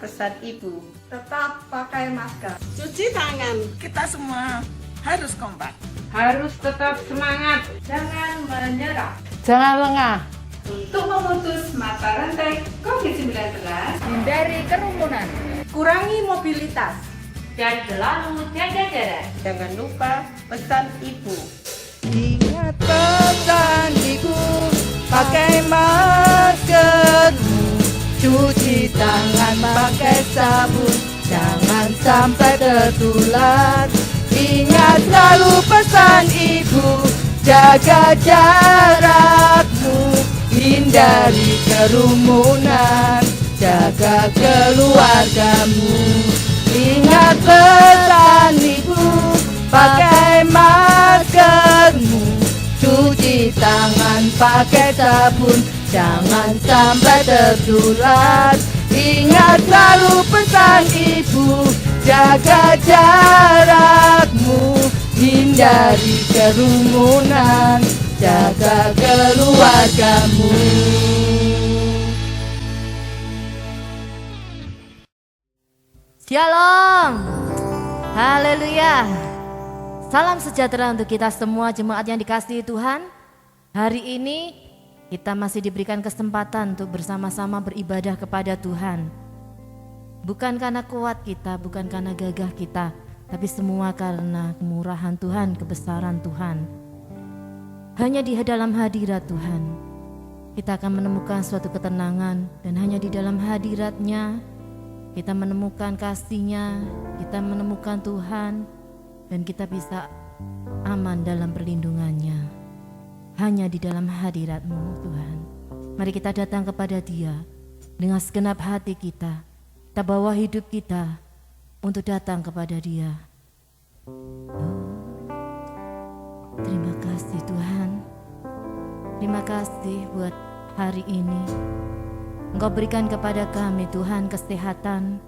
pesan ibu. Tetap pakai masker. Cuci tangan. Kita semua harus kompak. Harus tetap semangat. Jangan menyerah. Jangan lengah. Untuk memutus mata rantai COVID-19, Hindari kerumunan. Kurangi mobilitas. Dan selalu jaga jarak. jangan lupa pesan ibu. Ingat pesan ibu, pakai maskermu, cuci tangan pakai sabun, jangan sampai tertular. Ingat selalu pesan ibu, jaga jarakmu, hindari kerumunan, jaga keluargamu. Ingat pesan ibu, pakai maskermu, cuci tangan pakai sabun, jangan sampai tertular. Ingat selalu pesan ibu, jaga jarakmu, hindari kerumunan, jaga keluargamu. Shalom, haleluya. Salam sejahtera untuk kita semua jemaat yang dikasihi Tuhan. Hari ini kita masih diberikan kesempatan untuk bersama-sama beribadah kepada Tuhan. Bukan karena kuat kita, bukan karena gagah kita, tapi semua karena kemurahan Tuhan, kebesaran Tuhan. Hanya di dalam hadirat Tuhan kita akan menemukan suatu ketenangan, dan hanya di dalam hadiratnya kita menemukan kasih-Nya, kita menemukan Tuhan, dan kita bisa aman dalam perlindungan-Nya. Hanya di dalam hadirat-Mu Tuhan. Mari kita datang kepada Dia dengan segenap hati kita. Kita bawa hidup kita untuk datang kepada Dia. Terima kasih Tuhan. Terima kasih buat hari ini. Engkau berikan kepada kami Tuhan kesehatan,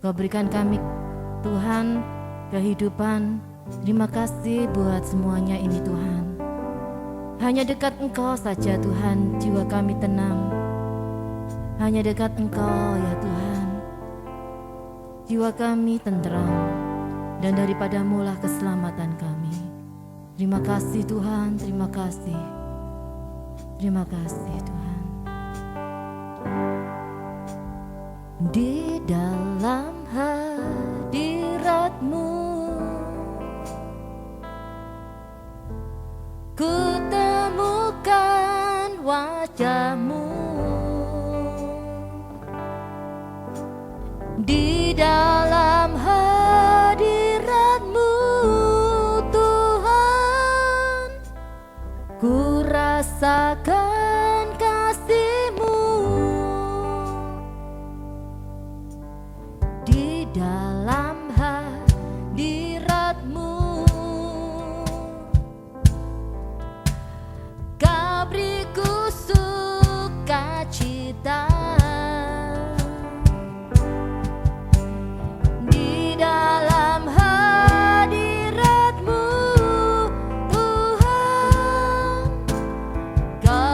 Engkau berikan kami Tuhan kehidupan. Terima kasih buat semuanya ini Tuhan. Hanya dekat Engkau saja Tuhan jiwa kami tenang. Hanya dekat Engkau ya Tuhan jiwa kami tenteram, dan daripadamu lah keselamatan kami. Terima kasih Tuhan, terima kasih. Terima kasih Tuhan. Di dalam hadirat-Mu ku temukan wajah-Mu. Di dalam hadirat-Mu Tuhan, ku rasakan kasih-Mu. Di dalam hadirat-Mu Kau beriku sukacita. Di dalam hadirat-Mu Tuhan, Kau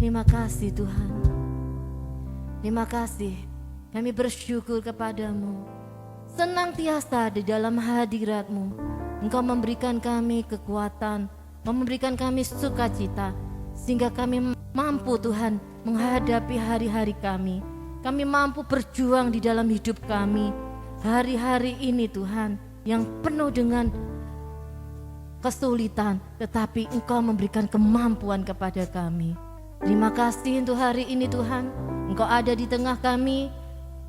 Terima kasih Tuhan. Terima kasih. Kami bersyukur kepadamu. Senantiasa di dalam hadirat-Mu. Engkau memberikan kami kekuatan, memberikan kami sukacita, sehingga kami mampu Tuhan menghadapi hari-hari kami. Kami mampu berjuang di dalam hidup kami. Hari-hari ini Tuhan yang penuh dengan kesulitan, tetapi Engkau memberikan kemampuan kepada kami. Terima kasih untuk hari ini Tuhan. Engkau ada di tengah kami.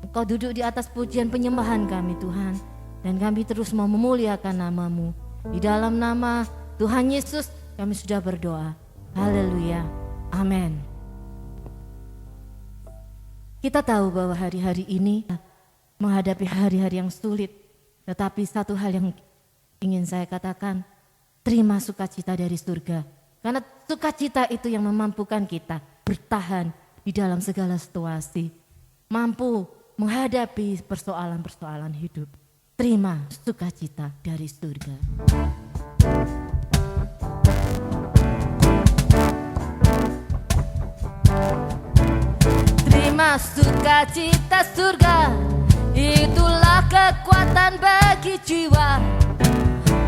Engkau duduk di atas pujian penyembahan kami Tuhan. Dan kami terus mau memuliakan nama-Mu. Di dalam nama Tuhan Yesus kami sudah berdoa. Haleluya. Amin. Kita tahu bahwa hari-hari ini menghadapi hari-hari yang sulit. Tetapi satu hal yang ingin saya katakan, terima sukacita dari surga. Karena sukacita itu yang memampukan kita bertahan di dalam segala situasi. Mampu menghadapi persoalan-persoalan hidup. Terima sukacita dari surga. Terima sukacita surga, itulah kekuatan bagi jiwa.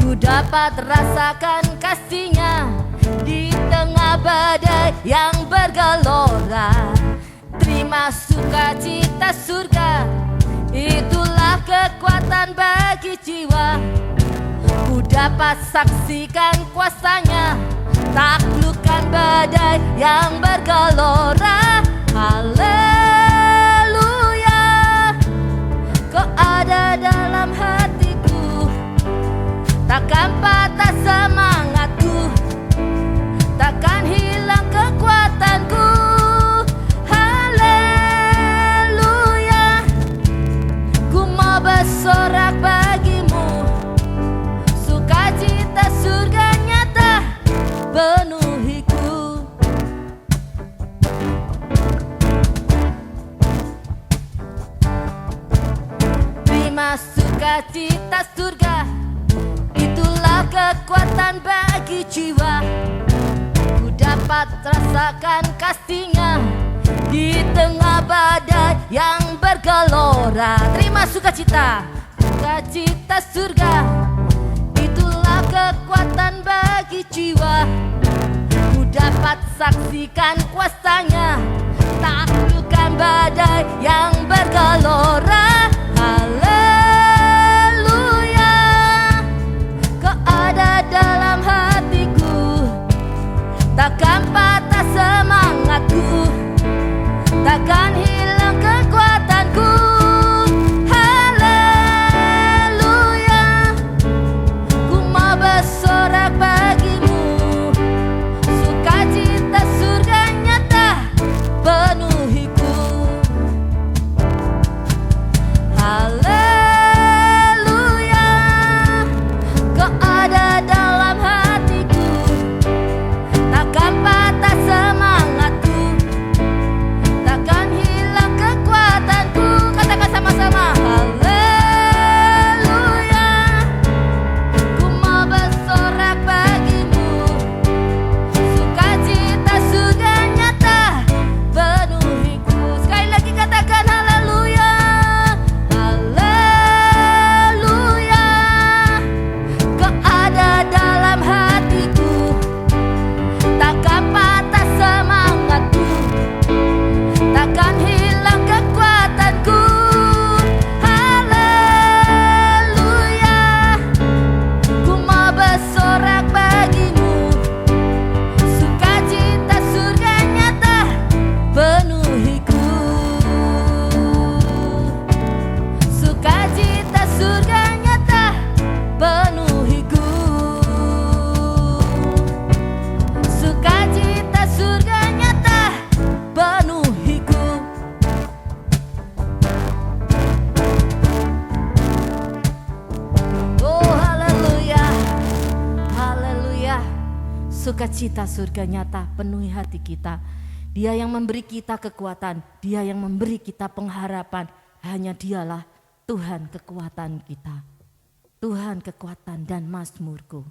Ku dapat rasakan kasih-Nya di tengah badai yang bergelora. Terima sukacita surga, itulah kekuatan bagi jiwa. Ku dapat saksikan kuasa-Nya, taklukkan badai yang bergelora. Haleluya, Kau ada dalam hatiku, takkan patah semangatku, takkan hilang kekuatanku. Haleluya, ku mau bersorak bagi-Mu, sukacita surga nyata penuhiku. Terima sukacita surga, itulah kekuatan bagi jiwa. Ku dapat rasakan kasih-Nya di tengah badai yang bergelora. Terima sukacita, sukacita surga, itulah kekuatan bagi jiwa. Ku dapat saksikan kuasa-Nya, taklukkan badai yang bergelora. Haleluya, Kau ada dalam hatiku, takkan patah semangatku, takkan hilang kekuatanku. Haleluya, ku mau bersorak bagi-Mu, sukacita surga nyata penuhiku. Haleluya, Kau ada dalam hatiku, takkan patah semangatku, takkan hilang kekuatanku. Katakan sama-sama, haleluya, ku mau bersorak bagi-Mu, sukacita surga nyata penuhiku. Sekali lagi katakan haleluya, haleluya, Kau ada dalam hatiku, takkan patah semangatku, takkan hilang kekuatanku. Haleluya, ku mau bersorak bagi-Mu, sukacita surga nyata penuhiku. Sukacita surga nyata penuhiku. Sukacita surga nyata penuhiku. Oh haleluya, haleluya. Sukacita surga nyata penuhi hati kita. Dia yang memberi kita kekuatan, Dia yang memberi kita pengharapan. Hanya Dialah Tuhan kekuatan kita, Tuhan kekuatan dan mazmurku.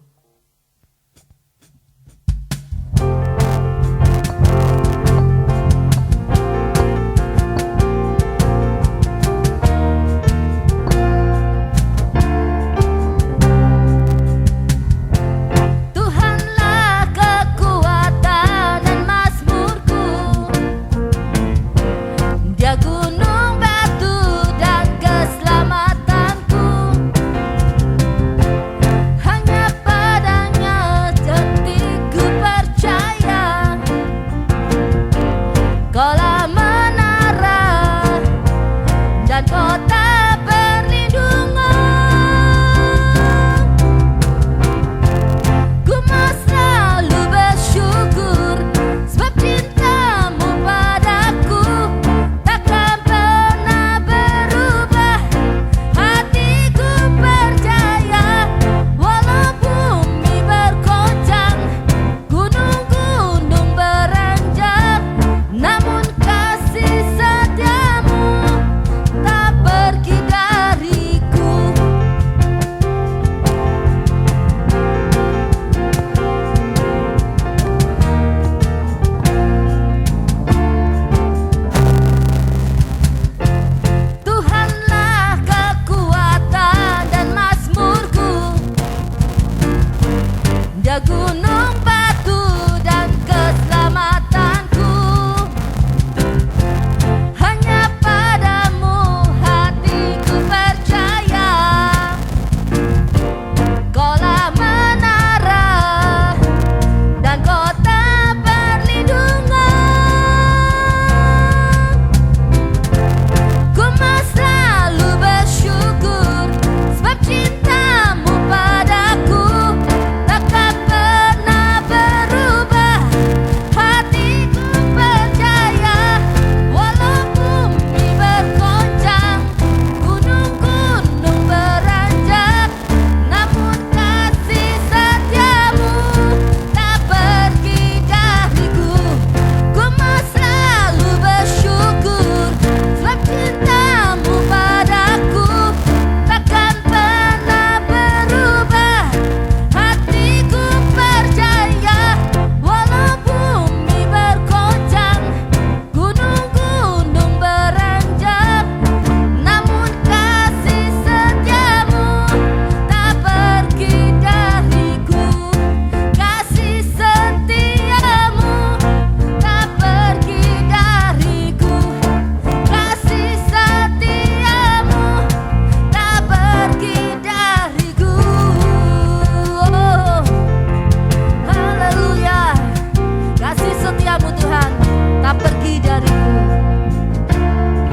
lagi dariku.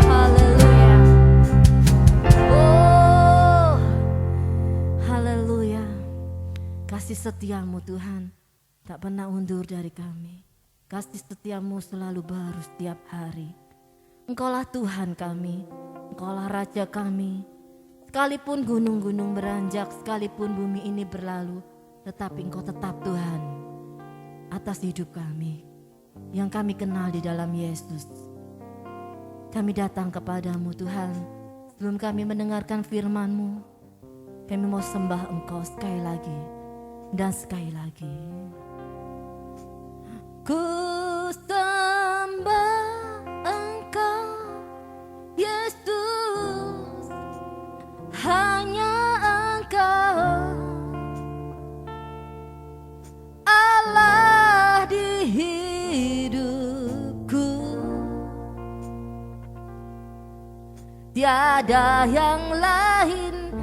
Haleluya. Oh, haleluya. Kasih setiamu Tuhan tak pernah undur dari kami. Kasih setiamu selalu baru setiap hari. Engkaulah Tuhan kami, Engkaulah Raja kami. Sekalipun gunung-gunung beranjak, sekalipun bumi ini berlalu, tetapi Engkau tetap Tuhan atas hidup kami yang kami kenal di dalam Yesus. Kami datang kepadamu Tuhan, sebelum kami mendengarkan firman-Mu, kami mau sembah Engkau sekali lagi dan sekali lagi. Ku sembah Engkau Yesus, hanya Engkau Allah di hidupku. Tiada yang lain,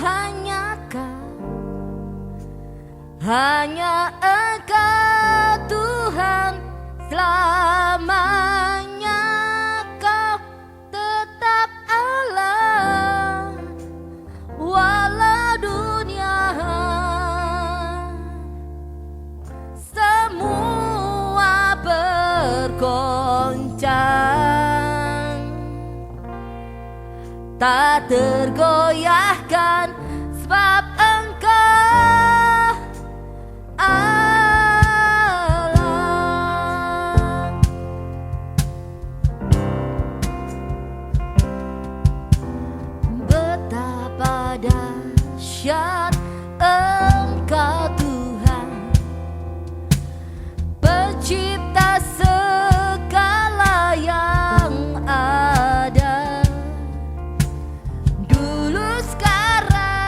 hanya Kau, hanya Engkau Tuhan selamanya. Kau tetap Allah walau dunia semua bergoncang, tak tergoyahkan sebab Engkau Allah. Betapa dahsyat Engkau Tuhan, pencipta segala yang ada, dulu sekarang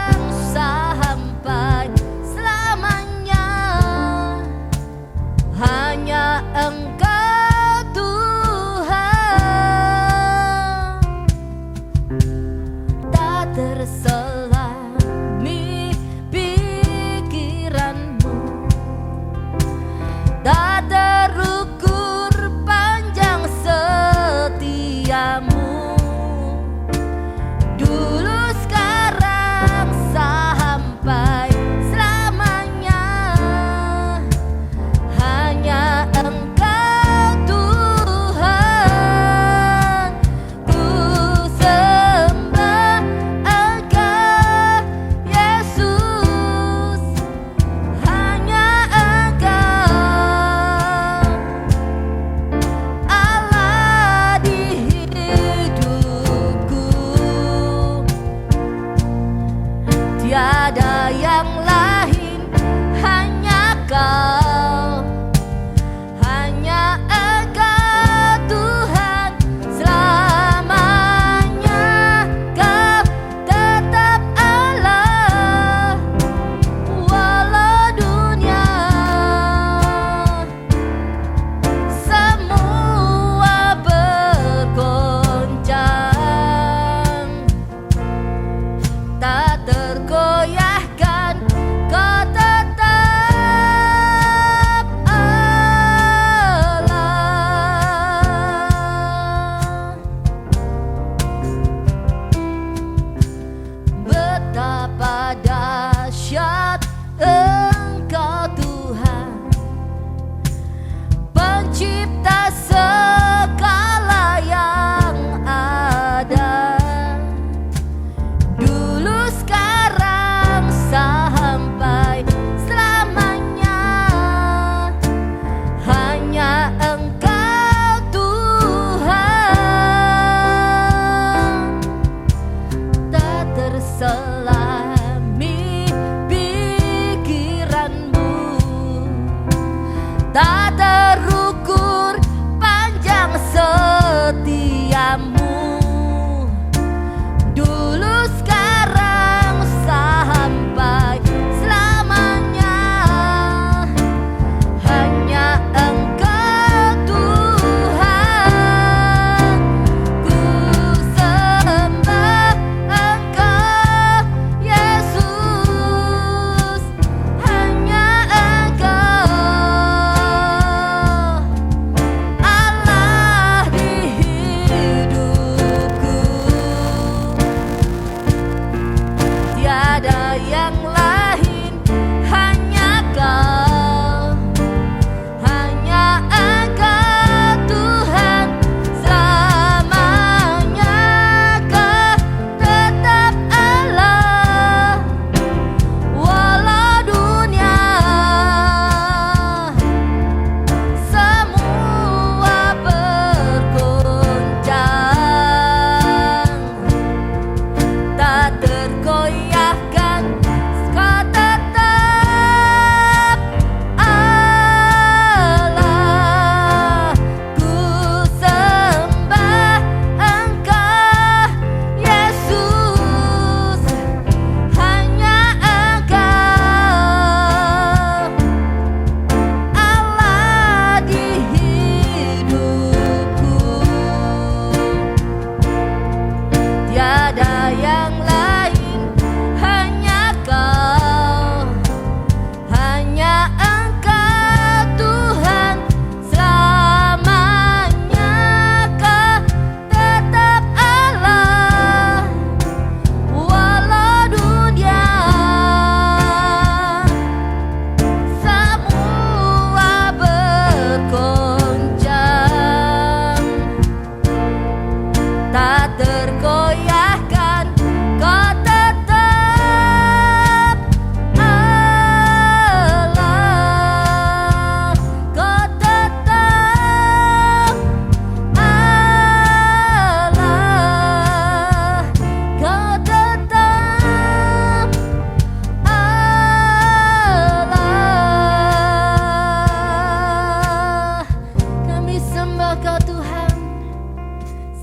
sembah Kau Tuhan,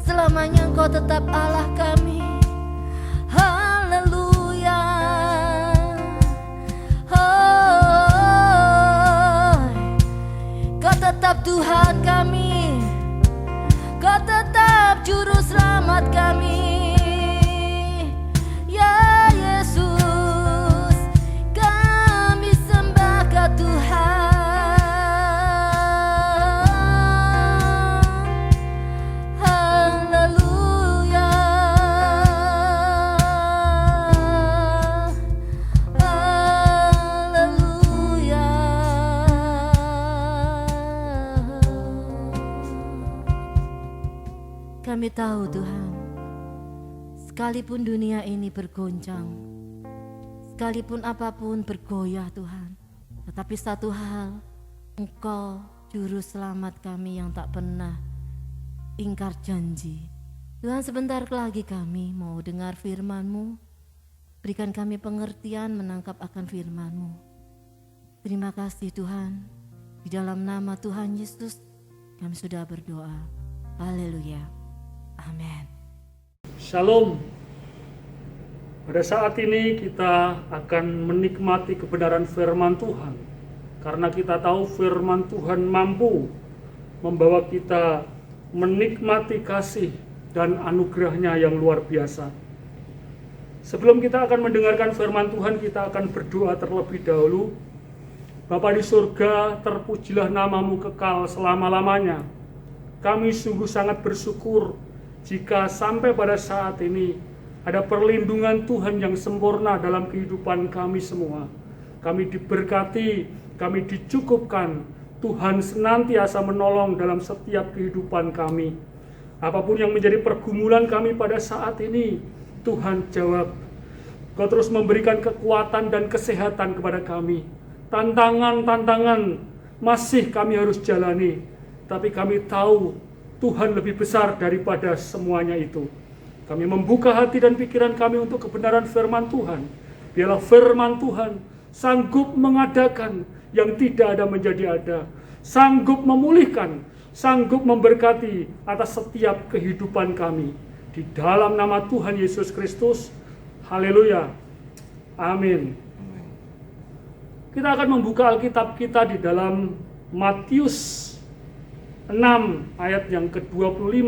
selamanya Engkau tetap Allah kami. Haleluya. Oh, Kau tetap Tuhan kami, Kau tetap juru selamat kami. Ya Yesus, kami sembah Kau Tuhan. Haleluya. Haleluya. Kami tahu Tuhan, sekalipun dunia ini bergoncang, sekalipun apapun bergoyah Tuhan, tetapi satu hal, Engkau juru selamat kami yang tak pernah ingkar janji. Tuhan, sebentar lagi kami mau dengar firman-Mu. Berikan kami pengertian menangkap akan firman-Mu. Terima kasih Tuhan. Di dalam nama Tuhan Yesus kami sudah berdoa. Haleluya. Amin. Shalom. Pada saat ini kita akan menikmati kebenaran firman Tuhan. Karena kita tahu firman Tuhan mampu membawa kita menikmati kasih dan anugerahnya yang luar biasa. Sebelum kita akan mendengarkan firman Tuhan, kita akan berdoa terlebih dahulu. Bapa di surga, terpujilah namamu kekal selama-lamanya. Kami sungguh sangat bersyukur jika sampai pada saat ini ada perlindungan Tuhan yang sempurna dalam kehidupan kami semua. Kami diberkati, kami dicukupkan. Tuhan senantiasa menolong dalam setiap kehidupan kami. Apapun yang menjadi pergumulan kami pada saat ini, Tuhan jawab. Kau terus memberikan kekuatan dan kesehatan kepada kami. Tantangan-tantangan masih kami harus jalani, tapi kami tahu Tuhan lebih besar daripada semuanya itu. Kami membuka hati dan pikiran kami untuk kebenaran firman Tuhan. Biarlah firman Tuhan sanggup mengadakan yang tidak ada menjadi ada, sanggup memulihkan, sanggup memberkati atas setiap kehidupan kami. Di dalam nama Tuhan Yesus Kristus, haleluya, amin. Kita akan membuka Alkitab kita di dalam Matius 6 ayat yang ke-25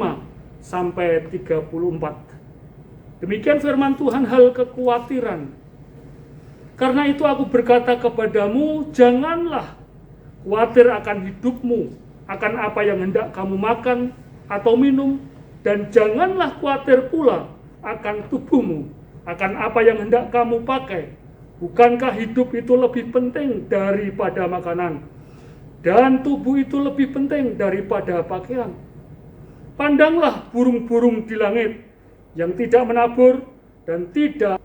sampai 34. Demikian firman Tuhan, hal kekhawatiran. Karena itu aku berkata kepadamu, janganlah khawatir akan hidupmu, akan apa yang hendak kamu makan atau minum, dan janganlah khawatir pula akan tubuhmu, akan apa yang hendak kamu pakai. Bukankah hidup itu lebih penting daripada makanan, dan tubuh itu lebih penting daripada pakaian? Pandanglah burung-burung di langit yang tidak menabur dan tidak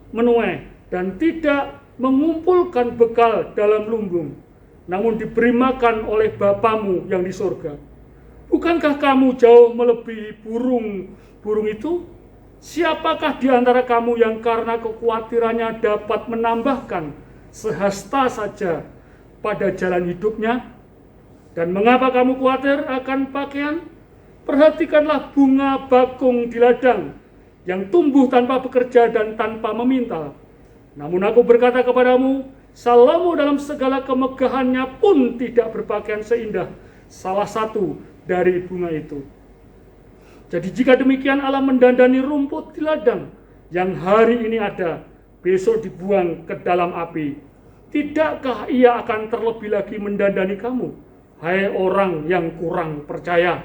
menuai dan tidak mengumpulkan bekal dalam lumbung, namun diberi makan oleh Bapamu yang di surga. Bukankah kamu jauh melebihi burung-burung itu? Siapakah di antara kamu yang karena kekhawatirannya dapat menambahkan sehasta saja pada jalan hidupnya? Dan mengapa kamu khawatir akan pakaian? Perhatikanlah bunga bakung di ladang yang tumbuh tanpa bekerja dan tanpa memintal. Namun aku berkata kepadamu, Salomo dalam segala kemegahannya pun tidak berpakaian seindah salah satu dari bunga itu. Jadi jika demikian Allah mendandani rumput di ladang yang hari ini ada, besok dibuang ke dalam api. Tidakkah ia akan terlebih lagi mendandani kamu, hai orang yang kurang percaya?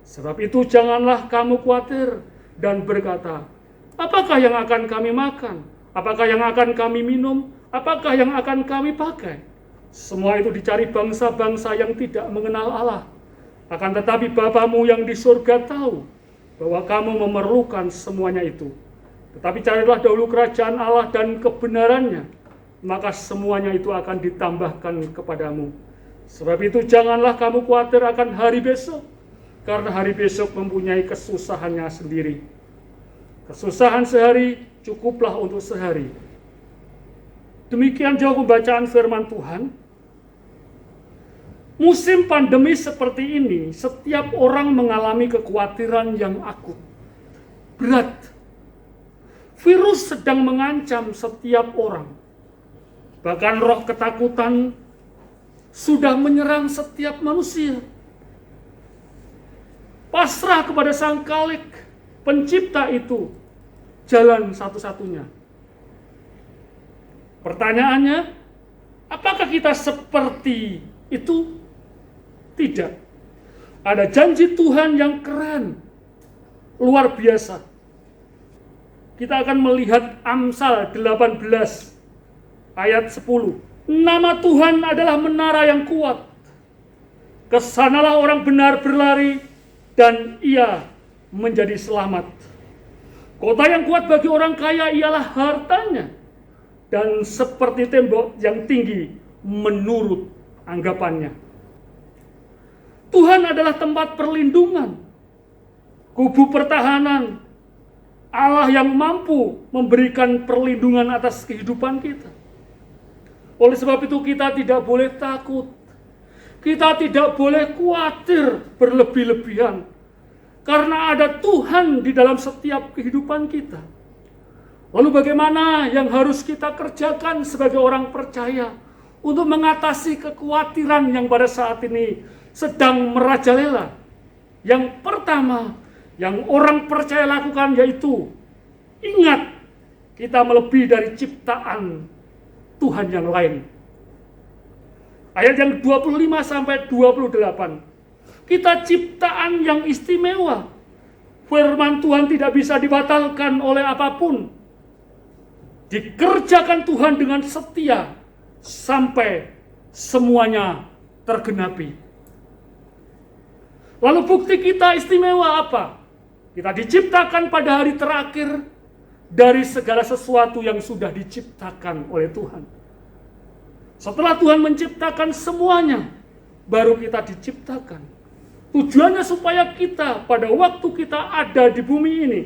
Sebab itu janganlah kamu khawatir dan berkata, apakah yang akan kami makan? Apakah yang akan kami minum? Apakah yang akan kami pakai? Semua itu dicari bangsa-bangsa yang tidak mengenal Allah. Akan tetapi Bapamu yang di surga tahu bahwa kamu memerlukan semuanya itu. Tetapi carilah dahulu kerajaan Allah dan kebenarannya, maka semuanya itu akan ditambahkan kepadamu. Sebab itu janganlah kamu khawatir akan hari besok, karena hari besok mempunyai kesusahannya sendiri. Kesusahan sehari cukuplah untuk sehari. Demikian jauh pembacaan firman Tuhan. Musim pandemi seperti ini, setiap orang mengalami kekhawatiran yang akut, berat. Virus sedang mengancam setiap orang. Bahkan roh ketakutan sudah menyerang setiap manusia. Pasrah kepada Sang Khalik, Pencipta itu jalan satu-satunya. Pertanyaannya, apakah kita seperti itu? Tidak. Ada janji Tuhan yang keren, luar biasa. Kita akan melihat Amsal 18 ayat 10. Nama Tuhan adalah menara yang kuat. Kesanalah orang benar berlari dan ia menjadi selamat. Kota yang kuat bagi orang kaya ialah hartanya, dan seperti tembok yang tinggi menurut anggapannya. Tuhan adalah tempat perlindungan, kubu pertahanan, Allah yang mampu memberikan perlindungan atas kehidupan kita. Oleh sebab itu kita tidak boleh takut, kita tidak boleh khawatir berlebih-lebihan, karena ada Tuhan di dalam setiap kehidupan kita. Lalu bagaimana yang harus kita kerjakan sebagai orang percaya untuk mengatasi kekhawatiran yang pada saat ini sedang merajalela? Yang pertama, yang orang percaya lakukan yaitu ingat, kita melebihi dari ciptaan Tuhan yang lain. Ayat yang 25 sampai 28. Kita ciptaan yang istimewa. Firman Tuhan tidak bisa dibatalkan oleh apapun. Dikerjakan Tuhan dengan setia sampai semuanya tergenapi. Lalu bukti kita istimewa apa? Kita diciptakan pada hari terakhir dari segala sesuatu yang sudah diciptakan oleh Tuhan. Setelah Tuhan menciptakan semuanya, baru kita diciptakan. Tujuannya supaya kita pada waktu kita ada di bumi ini,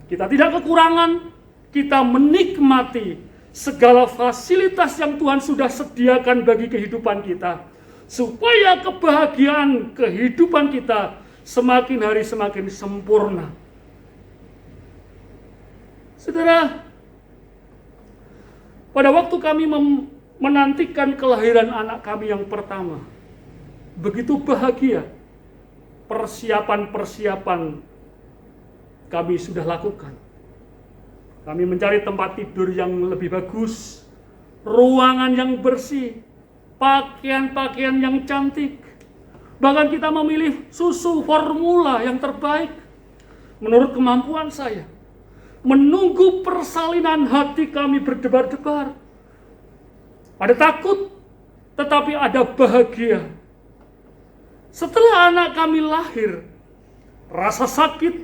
kita tidak kekurangan, kita menikmati segala fasilitas yang Tuhan sudah sediakan bagi kehidupan kita, supaya kebahagiaan kehidupan kita semakin hari semakin sempurna. Saudara, pada waktu kami menantikan kelahiran anak kami yang pertama, begitu bahagia. Persiapan-persiapan kami sudah lakukan. Kami mencari tempat tidur yang lebih bagus, ruangan yang bersih, pakaian-pakaian yang cantik. Bahkan kita memilih susu formula yang terbaik menurut kemampuan saya. Menunggu persalinan hati kami berdebar-debar. Ada takut, tetapi ada bahagia. Setelah anak kami lahir, rasa sakit,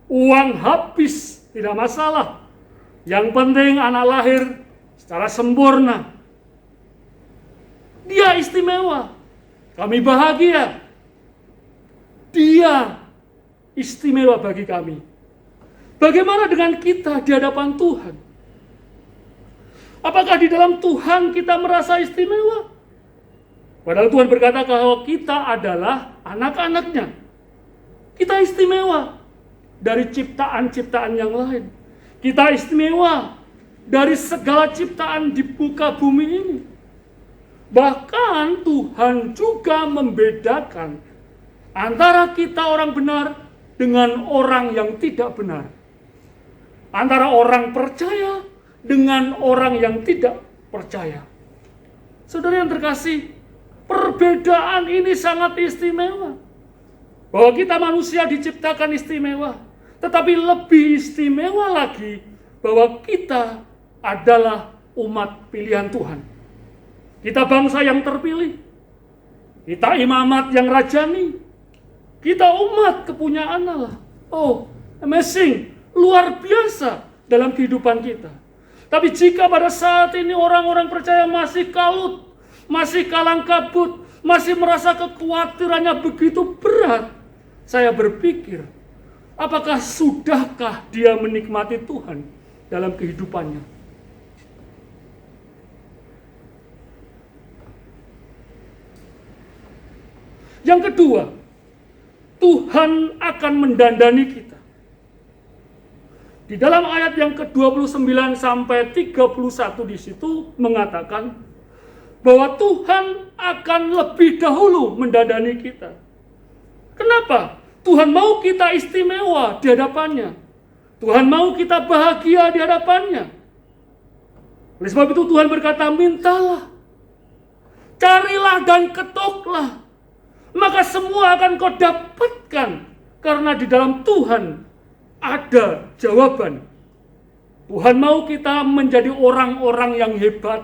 uang habis, tidak masalah. Yang penting anak lahir secara sempurna. Dia istimewa, kami bahagia. Dia istimewa bagi kami. Bagaimana dengan kita di hadapan Tuhan? Apakah di dalam Tuhan kita merasa istimewa? Padahal Tuhan berkata bahwa kita adalah anak-anaknya. Kita istimewa dari ciptaan-ciptaan yang lain. Kita istimewa dari segala ciptaan di muka bumi ini. Bahkan Tuhan juga membedakan antara kita orang benar dengan orang yang tidak benar. Antara orang percaya dengan orang yang tidak percaya. Saudara yang terkasih, perbedaan ini sangat istimewa. Bahwa kita manusia diciptakan istimewa, tetapi lebih istimewa lagi bahwa kita adalah umat pilihan Tuhan. Kita bangsa yang terpilih. Kita imamat yang rajani. Kita umat kepunyaan Allah. Oh, amazing, luar biasa dalam kehidupan kita. Tapi jika pada saat ini orang-orang percaya masih kalut, masih kalang kabut, masih merasa kekhawatirannya begitu berat, saya berpikir, apakah sudahkah dia menikmati Tuhan dalam kehidupannya? Yang kedua, Tuhan akan mendandani kita. Di dalam ayat yang ke-29 sampai 31 di situ mengatakan bahwa Tuhan akan lebih dahulu mendandani kita. Kenapa? Tuhan mau kita istimewa di hadapannya. Tuhan mau kita bahagia di hadapannya. Oleh sebab itu Tuhan berkata, mintalah, carilah dan ketoklah, maka semua akan kau dapatkan, karena di dalam Tuhan ada jawaban. Tuhan mau kita menjadi orang-orang yang hebat.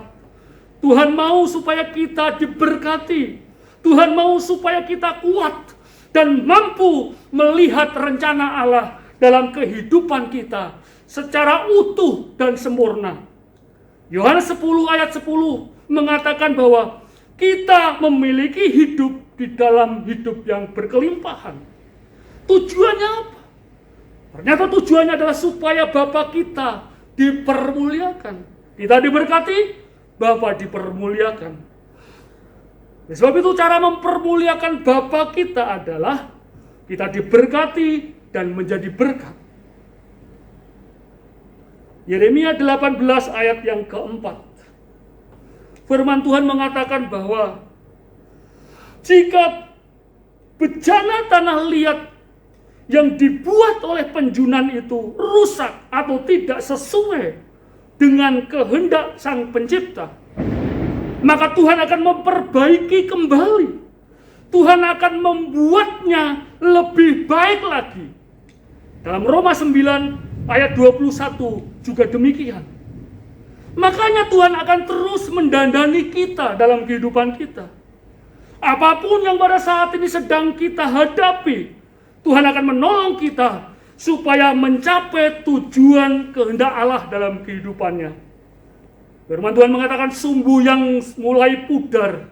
Tuhan mau supaya kita diberkati. Tuhan mau supaya kita kuat dan mampu melihat rencana Allah dalam kehidupan kita secara utuh dan sempurna. Yohanes 10 ayat 10 mengatakan bahwa kita memiliki hidup di dalam hidup yang berkelimpahan. Tujuannya apa? Ternyata tujuannya adalah supaya Bapa kita dipermuliakan. Kita diberkati, Bapa dipermuliakan. Sebab itu cara mempermuliakan Bapa kita adalah kita diberkati dan menjadi berkat. Yeremia 18 ayat yang keempat. Firman Tuhan mengatakan bahwa jika bejana tanah liat yang dibuat oleh penjunan itu rusak atau tidak sesuai dengan kehendak Sang Pencipta, maka Tuhan akan memperbaiki kembali. Tuhan akan membuatnya lebih baik lagi. Dalam Roma 9 ayat 21 juga demikian. Makanya Tuhan akan terus mendandani kita dalam kehidupan kita. Apapun yang pada saat ini sedang kita hadapi, Tuhan akan menolong kita supaya mencapai tujuan kehendak Allah dalam kehidupannya. Firman Tuhan mengatakan sumbu yang mulai pudar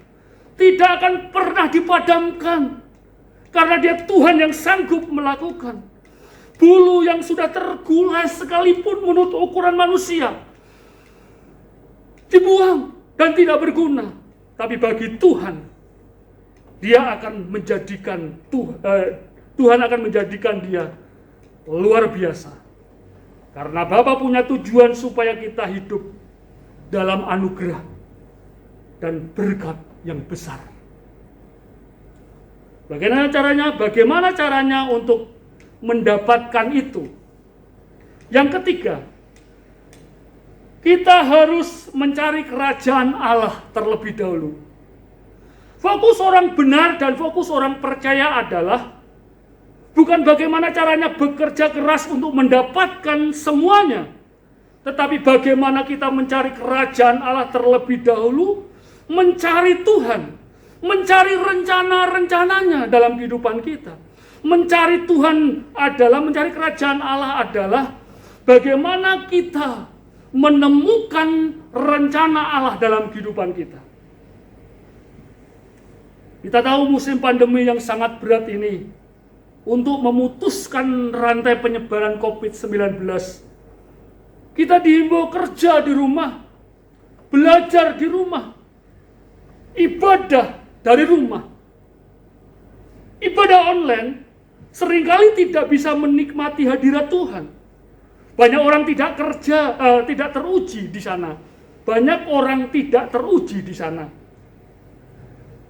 tidak akan pernah dipadamkan, karena Dia Tuhan yang sanggup melakukan. Bulu yang sudah tergulai sekalipun menurut ukuran manusia dibuang dan tidak berguna, tapi bagi Tuhan Dia akan menjadikan Tuhan akan menjadikan dia luar biasa. Karena Bapa punya tujuan supaya kita hidup dalam anugerah dan berkat yang besar. Bagaimana caranya untuk mendapatkan itu? Yang ketiga, kita harus mencari kerajaan Allah terlebih dahulu. Fokus orang benar dan fokus orang percaya adalah bukan bagaimana caranya bekerja keras untuk mendapatkan semuanya, tetapi bagaimana kita mencari kerajaan Allah terlebih dahulu, mencari Tuhan, mencari rencana-rencananya dalam kehidupan kita. Mencari Tuhan adalah, mencari kerajaan Allah adalah bagaimana kita menemukan rencana Allah dalam kehidupan kita. Kita tahu musim pandemi yang sangat berat ini, untuk memutuskan rantai penyebaran COVID-19, kita dihimbau kerja di rumah, belajar di rumah, ibadah dari rumah. Ibadah online seringkali tidak bisa menikmati hadirat Tuhan. Banyak orang tidak teruji di sana. Banyak orang tidak teruji di sana.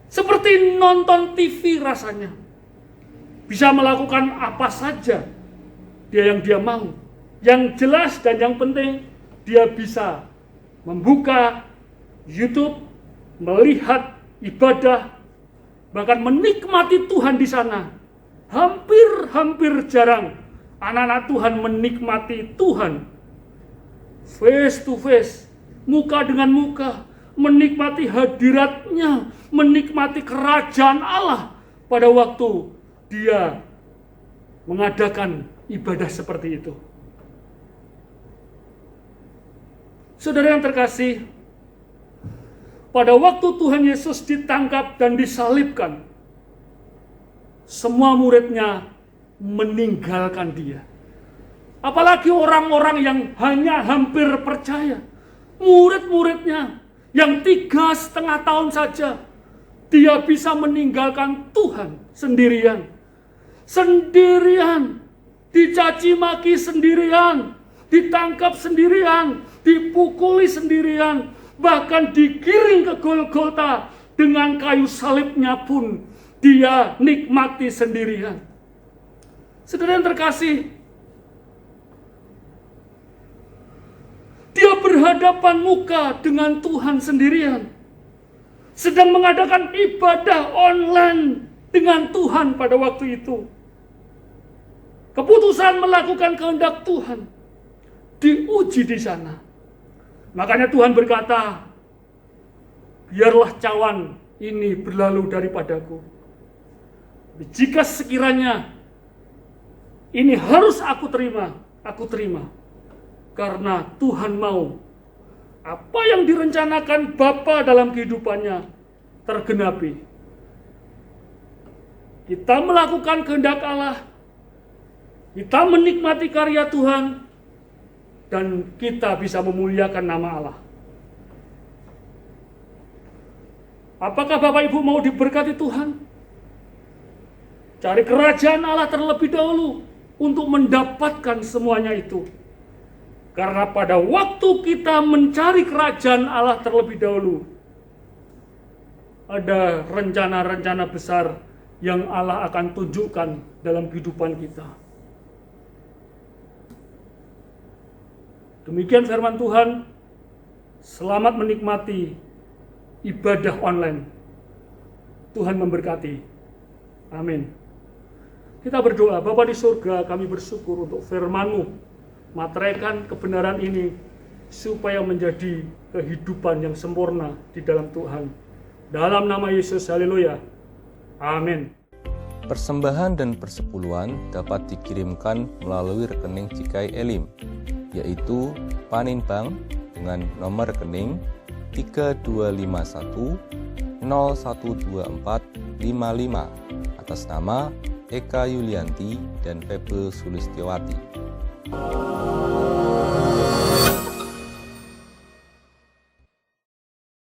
Seperti nonton TV rasanya. Bisa melakukan apa saja yang dia mau. Yang jelas dan yang penting, dia bisa membuka YouTube, melihat ibadah, bahkan menikmati Tuhan di sana. Hampir jarang anak-anak Tuhan menikmati Tuhan face to face, muka dengan muka, menikmati hadiratnya, menikmati kerajaan Allah pada waktu dia mengadakan ibadah seperti itu. Saudara yang terkasih, pada waktu Tuhan Yesus ditangkap dan disalibkan, semua muridnya meninggalkan dia. Apalagi orang-orang yang hanya hampir percaya. Murid-muridnya yang 3,5 tahun saja dia bisa meninggalkan Tuhan sendirian. Sendirian, dicaci maki sendirian, ditangkap sendirian, dipukuli sendirian, bahkan digiring ke Golgota dengan kayu salibnya pun dia nikmati sendirian. Saudara yang terkasih, dia berhadapan muka dengan Tuhan sendirian, sedang mengadakan ibadah online dengan Tuhan pada waktu itu. Keputusan melakukan kehendak Tuhan diuji di sana. Makanya Tuhan berkata, biarlah cawan ini berlalu daripadaku. Jika sekiranya ini harus aku terima. Karena Tuhan mau apa yang direncanakan Bapa dalam kehidupannya tergenapi. Kita melakukan kehendak Allah, kita menikmati karya Tuhan, dan kita bisa memuliakan nama Allah. Apakah Bapak Ibu mau diberkati Tuhan? Cari kerajaan Allah terlebih dahulu untuk mendapatkan semuanya itu. Karena pada waktu kita mencari kerajaan Allah terlebih dahulu, ada rencana-rencana besar yang Allah akan tunjukkan dalam kehidupan kita. Demikian firman Tuhan. Selamat menikmati ibadah online. Tuhan memberkati. Amin. Kita berdoa. Bapa di surga, kami bersyukur untuk firman-Mu. Materaikan kebenaran ini supaya menjadi kehidupan yang sempurna di dalam Tuhan. Dalam nama Yesus, haleluya. Amin. Persembahan dan persepuluhan dapat dikirimkan melalui rekening Cikai Elim, yaitu Paninbank dengan nomor rekening 3251 012455 atas nama Eka Yulianti dan Febe Sulistiawati.